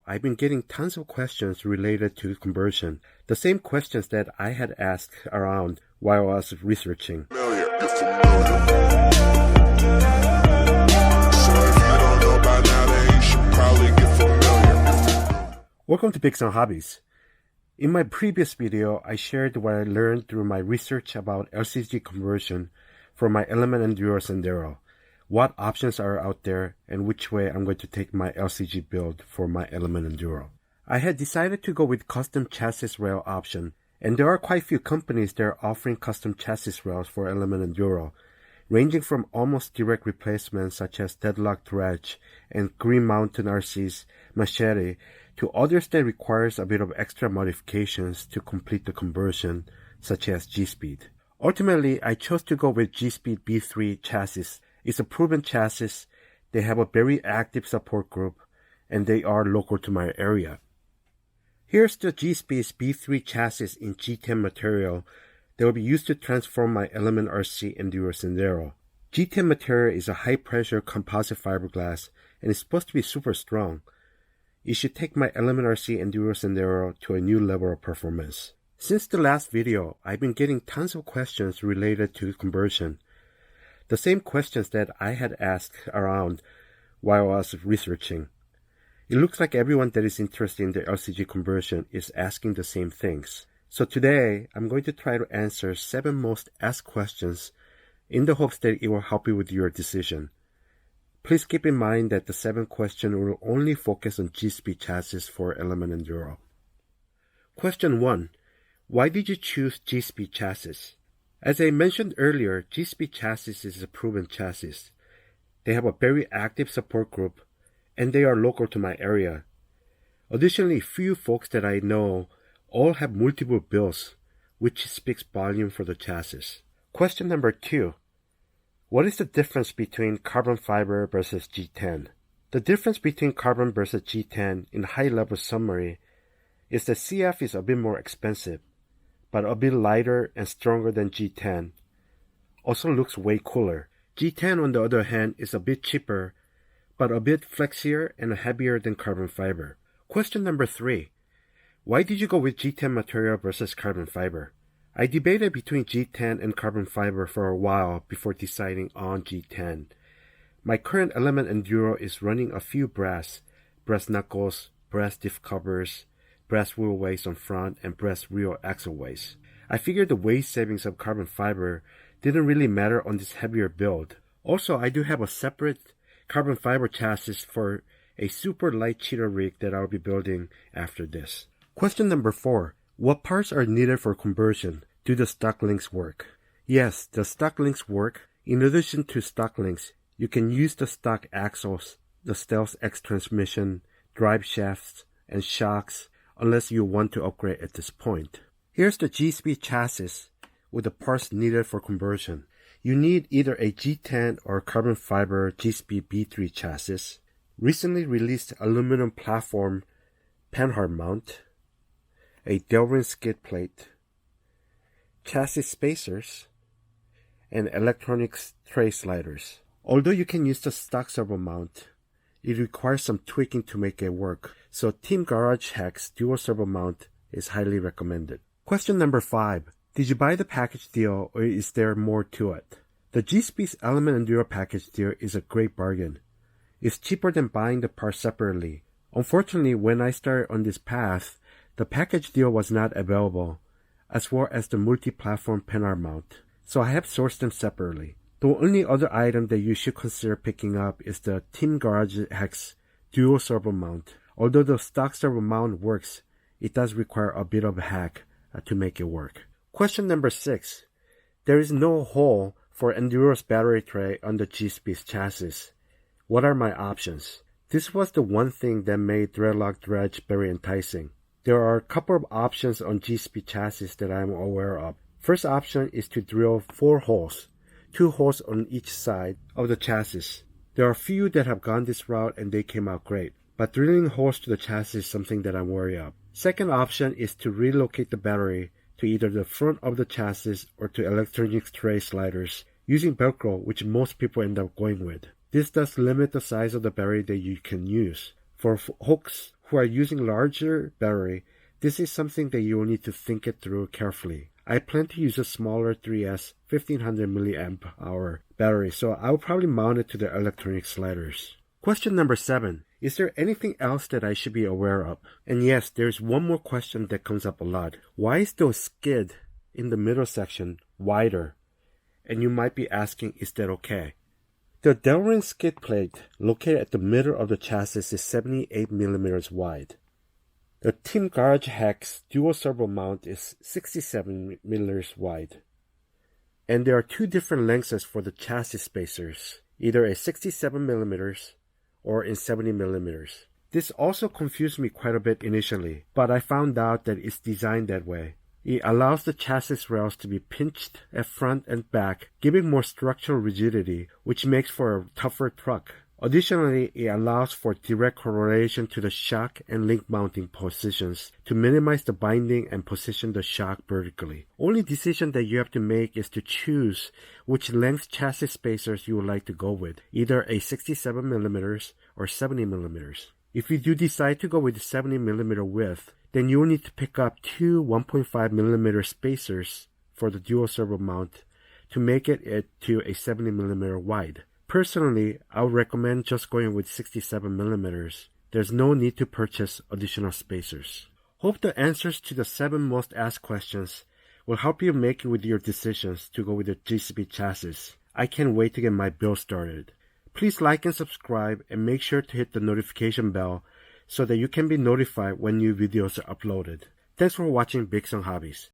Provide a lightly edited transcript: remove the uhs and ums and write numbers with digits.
I've been getting tons of questions related to conversion. The same questions that I had asked around while I was researching. Welcome to Bigs on Hobbies. In my previous video, I shared what I learned through my research about LCG conversion for my Element RC Enduro, what options are out there, and which way I'm going to take my LCG build for my Element Enduro. I had decided to go with custom chassis rail option, and there are quite a few companies that are offering custom chassis rails for Element Enduro, ranging from almost direct replacements such as Deadlock Dredge and Green Mountain RC's Machete, to others that requires a bit of extra modifications to complete the conversion, such as GSPEED. Ultimately, I chose to go with GSPEED B3 Chassis. It's a proven chassis, they have a very active support group, and they are local to my area. Here's the GSPEED B3 chassis in G10 material that will be used to transform my Element RC Enduro. G10 material is a high-pressure composite fiberglass and is supposed to be super strong. It should take my Element RC Enduro to a new level of performance. Since the last video, I've been getting tons of questions related to conversion. The same questions that I had asked around while I was researching. It looks like everyone that is interested in the LCG conversion is asking the same things. So today, I'm going to try to answer 7 most asked questions in the hopes that it will help you with your decision. Please keep in mind that the 7 questions will only focus on GSP chassis for Element Enduro. Question 1. Why did you choose GSP chassis? As I mentioned earlier, GSP chassis is a proven chassis. They have a very active support group, and they are local to my area. Additionally, few folks that I know all have multiple builds, which speaks volume for the chassis. Question number 2. What is the difference between carbon fiber versus G10? The difference between carbon versus G10 in high-level summary is that CF is a bit more expensive, but a bit lighter and stronger than G10. Also looks way cooler. G10 on the other hand is a bit cheaper, but a bit flexier and heavier than carbon fiber. Question number 3. Why did you go with G10 material versus carbon fiber? I debated between G10 and carbon fiber for a while before deciding on G10. My current Element Enduro is running a few brass knuckles, brass diff covers, brass wheel weights on front, and brass rear axle weights. I figured the weight savings of carbon fiber didn't really matter on this heavier build. Also, I do have a separate carbon fiber chassis for a super light cheater rig that I'll be building after this. Question number 4. What parts are needed for conversion? Do the stock links work? Yes, the stock links work. In addition to stock links, you can use the stock axles, the Stealth X transmission, drive shafts, and shocks, unless you want to upgrade at this point. Here's the GSP chassis with the parts needed for conversion. You need either a G10 or carbon fiber GSP B3 chassis, recently released aluminum platform panhard mount, a Delrin skid plate, chassis spacers, and electronics tray sliders. Although you can use the stock servo mount, it requires some tweaking to make it work, so Team Garage Hack's dual servo mount is highly recommended. Question number 5. Did you buy the package deal or is there more to it? The GSP's Element Enduro package deal is a great bargain. It's cheaper than buying the parts separately. Unfortunately, when I started on this path, the package deal was not available, as well as the multi-platform panhard mount, so I have sourced them separately. The only other item that you should consider picking up is the Team Garage Hack's dual servo mount. Although the stock servo mount works, it does require a bit of a hack to make it work. Question number 6. There is no hole for Enduro's battery tray on the GSP's chassis. What are my options? This was the one thing that made Deadlock Dredge very enticing. There are a couple of options on GSP chassis that I am aware of. First option is to drill 4 holes, 2 holes on each side of the chassis. There are few that have gone this route and they came out great, but drilling holes to the chassis is something that I'm worried of. Second option is to relocate the battery to either the front of the chassis or to electronics tray sliders using Velcro, which most people end up going with. This does limit the size of the battery that you can use. For folks who are using larger battery, this is something that you will need to think it through carefully. I plan to use a smaller 3S 1500 mAh battery, so I'll probably mount it to the electronic sliders. Question number 7. Is there anything else that I should be aware of? And yes, there's one more question that comes up a lot. Why is the skid in the middle section wider? And you might be asking, is that okay? The Delrin skid plate located at the middle of the chassis is 78 millimeters wide. The Team Garage Hex dual servo mount is 67 millimeters wide. And there are two different lengths for the chassis spacers, either a 67 millimeters or in 70 millimeters. This also confused me quite a bit initially, but I found out that it's designed that way. It allows the chassis rails to be pinched at front and back, giving more structural rigidity, which makes for a tougher truck. Additionally, it allows for direct correlation to the shock and link mounting positions to minimize the binding and position the shock vertically. Only decision that you have to make is to choose which length chassis spacers you would like to go with, either a 67 millimeters or 70 millimeters. If you do decide to go with the 70 millimeter width, then you will need to pick up two 1.5 millimeter spacers for the dual servo mount to make it to a 70 millimeter wide. Personally, I would recommend just going with 67 millimeters. There's no need to purchase additional spacers. Hope the answers to the 7 most asked questions will help you make it with your decisions to go with the GSP chassis. I can't wait to get my build started. Please like and subscribe and make sure to hit the notification bell so that you can be notified when new videos are uploaded. Thanks for watching Big Song Hobbies.